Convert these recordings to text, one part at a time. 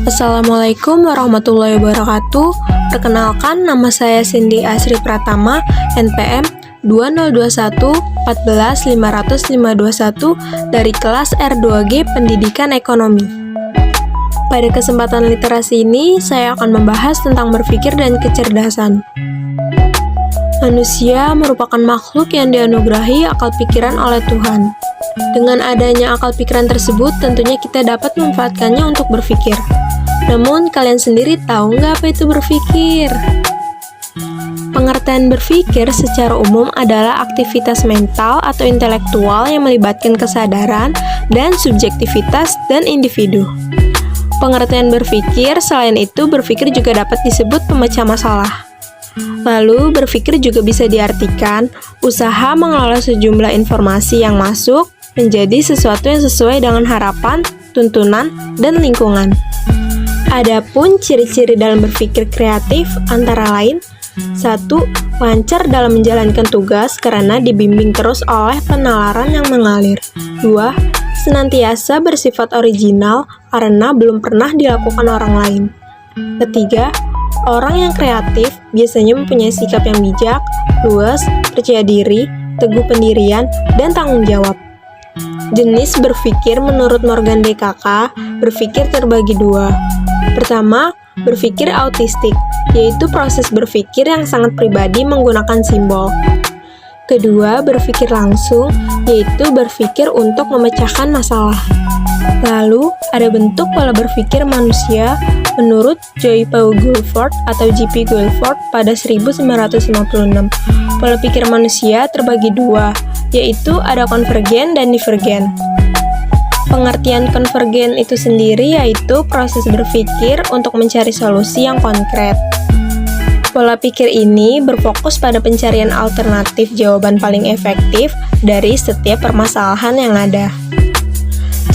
Assalamualaikum warahmatullahi wabarakatuh. Perkenalkan, nama saya Cindy Asri Pratama, NPM 2021 14 500 521 dari kelas R2G Pendidikan Ekonomi. Pada kesempatan literasi ini, saya akan membahas tentang berpikir dan kecerdasan. Manusia merupakan makhluk yang dianugerahi akal pikiran oleh Tuhan. Dengan adanya akal pikiran tersebut, tentunya kita dapat memanfaatkannya untuk berpikir. Namun, kalian sendiri tahu nggak apa itu berpikir? Pengertian berpikir secara umum adalah aktivitas mental atau intelektual yang melibatkan kesadaran dan subjektivitas dan individu. Pengertian berpikir selain itu, berpikir juga dapat disebut pemecah masalah. Lalu, berpikir juga bisa diartikan usaha mengelola sejumlah informasi yang masuk menjadi sesuatu yang sesuai dengan harapan, tuntunan, dan lingkungan. Adapun ciri-ciri dalam berpikir kreatif antara lain: 1. Lancar dalam menjalankan tugas karena dibimbing terus oleh penalaran yang mengalir. 2. Senantiasa bersifat original karena belum pernah dilakukan orang lain. 3. Orang yang kreatif biasanya mempunyai sikap yang bijak, luas, percaya diri, teguh pendirian, dan tanggung jawab. Jenis berpikir menurut Morgan DKK, berpikir terbagi dua. Pertama, berpikir autistik, yaitu proses berpikir yang sangat pribadi menggunakan simbol. Kedua, berpikir langsung, yaitu berpikir untuk memecahkan masalah. Lalu, ada bentuk pola berpikir manusia menurut Joy Paul Guilford atau J.P. Guilford pada 1956. Pola pikir manusia terbagi dua, yaitu ada konvergen dan divergen. Pengertian konvergen itu sendiri yaitu proses berpikir untuk mencari solusi yang konkret. Pola pikir ini berfokus pada pencarian alternatif jawaban paling efektif dari setiap permasalahan yang ada.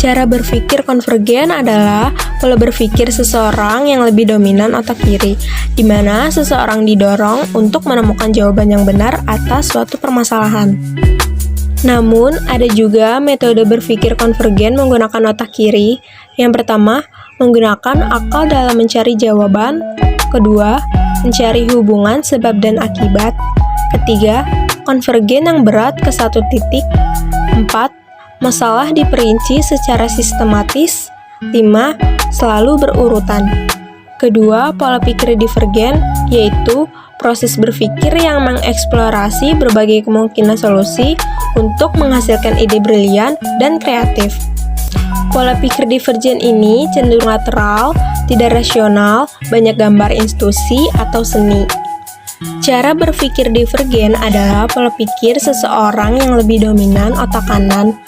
Cara berpikir konvergen adalah pola berpikir seseorang yang lebih dominan otak kiri, di mana seseorang didorong untuk menemukan jawaban yang benar atas suatu permasalahan. Namun, ada juga metode berpikir konvergen menggunakan otak kiri. Yang pertama, menggunakan akal dalam mencari jawaban. Kedua, mencari hubungan sebab dan akibat. Ketiga, konvergen yang berat ke satu titik. 4. Masalah diperinci secara sistematis. 5. Selalu berurutan. Kedua, pola pikir divergen, yaitu proses berpikir yang mengeksplorasi berbagai kemungkinan solusi untuk menghasilkan ide brilian dan kreatif. Pola pikir divergen ini cenderung lateral, tidak rasional, banyak gambar institusi atau seni. Cara berpikir divergen adalah pola pikir seseorang yang lebih dominan otak kanan,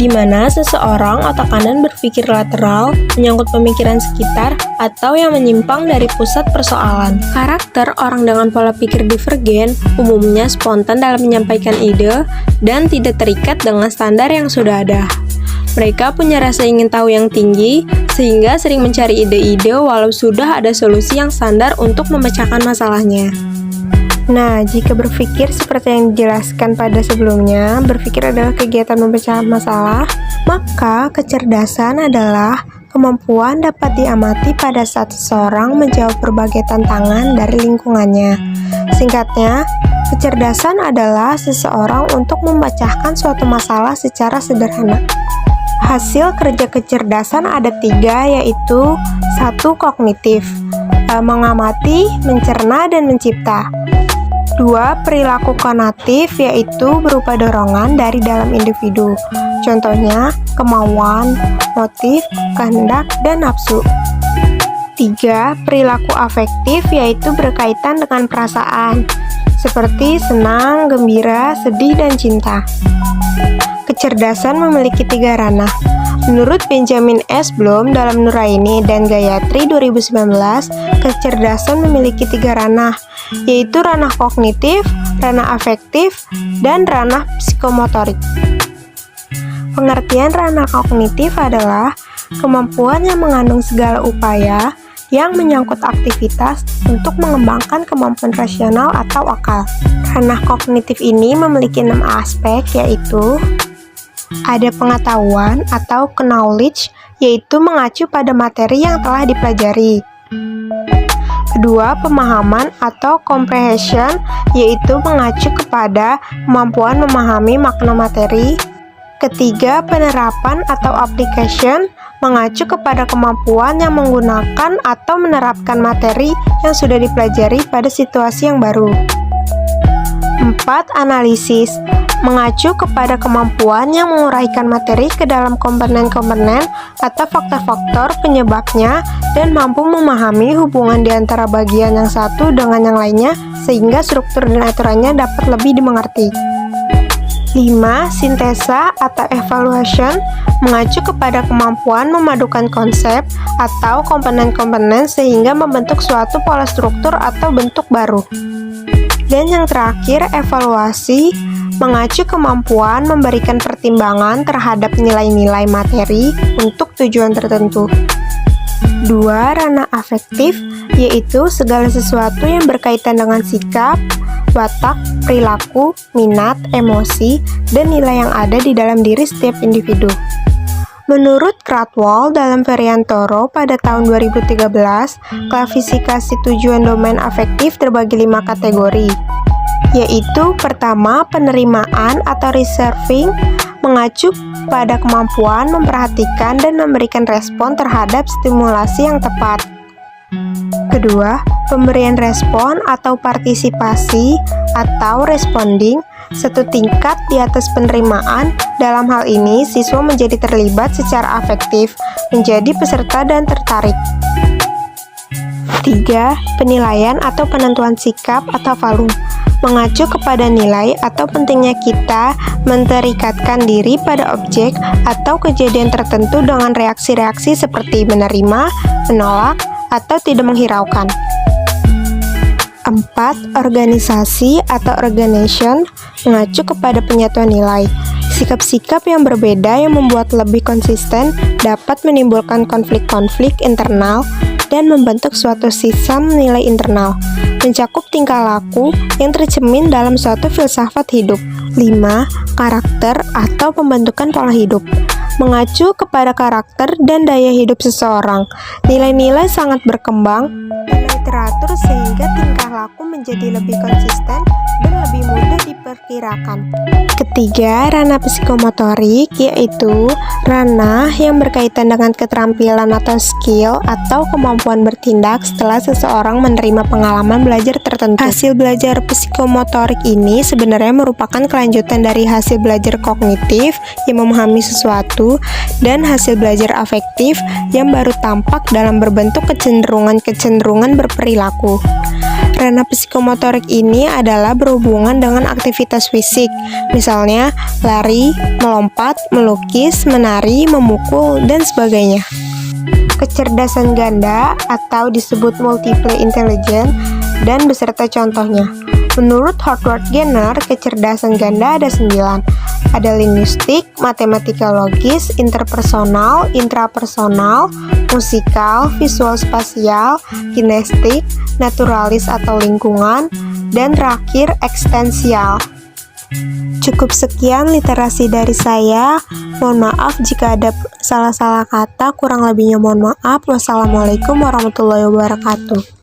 di mana seseorang otak kanan berpikir lateral, menyangkut pemikiran sekitar, atau yang menyimpang dari pusat persoalan. Karakter orang dengan pola pikir divergen umumnya spontan dalam menyampaikan ide dan tidak terikat dengan standar yang sudah ada. Mereka punya rasa ingin tahu yang tinggi, sehingga sering mencari ide-ide walau sudah ada solusi yang standar untuk memecahkan masalahnya. Nah, jika berpikir seperti yang dijelaskan pada sebelumnya, berpikir adalah kegiatan memecah masalah, maka kecerdasan adalah kemampuan dapat diamati pada saat seseorang menjawab berbagai tantangan dari lingkungannya. Singkatnya, kecerdasan adalah seseorang untuk memecahkan suatu masalah secara sederhana. Hasil kerja kecerdasan ada 3, yaitu 1. Kognitif, mengamati, mencerna, dan mencipta. 2. Perilaku konatif, yaitu berupa dorongan dari dalam individu. Contohnya, kemauan, motif, kehendak, dan nafsu. 3. Perilaku afektif, yaitu berkaitan dengan perasaan, seperti senang, gembira, sedih, dan cinta. Kecerdasan memiliki 3 ranah. Menurut Benjamin S. Bloom dalam Nuraini dan Gayatri 2019, kecerdasan memiliki 3 ranah, yaitu ranah kognitif, ranah afektif, dan ranah psikomotorik. Pengertian ranah kognitif adalah kemampuan yang mengandung segala upaya yang menyangkut aktivitas untuk mengembangkan kemampuan rasional atau akal. Ranah kognitif ini memiliki 6 aspek, yaitu ada pengetahuan atau knowledge yaitu mengacu pada materi yang telah dipelajari. Kedua, pemahaman atau comprehension, yaitu mengacu kepada kemampuan memahami makna materi. Ketiga, penerapan atau application, mengacu kepada kemampuan yang menggunakan atau menerapkan materi yang sudah dipelajari pada situasi yang baru. 4. Analisis, mengacu kepada kemampuan yang menguraikan materi ke dalam komponen-komponen atau faktor-faktor penyebabnya dan mampu memahami hubungan di antara bagian yang satu dengan yang lainnya sehingga struktur dan aturannya dapat lebih dimengerti. 5. Sintesa atau evaluation, mengacu kepada kemampuan memadukan konsep atau komponen-komponen sehingga membentuk suatu pola struktur atau bentuk baru. Dan yang terakhir, evaluasi, mengacu kemampuan memberikan pertimbangan terhadap nilai-nilai materi untuk tujuan tertentu. 2. Ranah afektif, yaitu segala sesuatu yang berkaitan dengan sikap, watak, perilaku, minat, emosi, dan nilai yang ada di dalam diri setiap individu. Menurut Krathwohl dalam varian Thoreau pada tahun 2013, klasifikasi tujuan domain afektif terbagi 5 kategori, yaitu pertama, penerimaan atau receiving, mengacu pada kemampuan memperhatikan dan memberikan respon terhadap stimulasi yang tepat. Kedua, pemberian respon atau partisipasi atau responding, satu tingkat di atas penerimaan. Dalam hal ini, siswa menjadi terlibat secara afektif, menjadi peserta dan tertarik. 3. Penilaian atau penentuan sikap atau value, mengacu kepada nilai atau pentingnya kita menterikatkan diri pada objek atau kejadian tertentu dengan reaksi-reaksi seperti menerima, menolak, atau tidak menghiraukan. 4. Organisasi atau organization, mengacu kepada penyatuan nilai. Sikap-sikap yang berbeda yang membuat lebih konsisten dapat menimbulkan konflik-konflik internal dan membentuk suatu sistem nilai internal, mencakup tingkah laku yang tercermin dalam suatu filsafat hidup. 5. Karakter atau pembentukan pola hidup, mengacu kepada karakter dan daya hidup seseorang. Nilai-nilai sangat berkembang dan teratur sehingga tingkah laku menjadi lebih konsisten dan lebih mudah diperkirakan. Ketiga, ranah psikomotorik, yaitu ranah yang berkaitan dengan keterampilan atau skill atau kemampuan bertindak setelah seseorang menerima pengalaman belajar tertentu. Hasil belajar psikomotorik ini sebenarnya merupakan kelanjutan dari hasil belajar kognitif yang memahami sesuatu dan hasil belajar afektif yang baru tampak dalam berbentuk kecenderungan berperilaku. Ranah psikomotorik ini adalah berhubungan dengan aktivitas fisik, misalnya lari, melompat, melukis, menari, memukul, dan sebagainya. Kecerdasan ganda atau disebut multiple intelligence dan beserta contohnya. Menurut Howard Gardner, kecerdasan ganda ada 9. Ada linguistik, matematika logis, interpersonal, intrapersonal, musikal, visual spasial, kinestik, naturalis atau lingkungan, dan terakhir eksistensial. Cukup sekian literasi dari saya. Mohon maaf jika ada salah-salah kata, kurang lebihnya mohon maaf. Wassalamualaikum warahmatullahi wabarakatuh.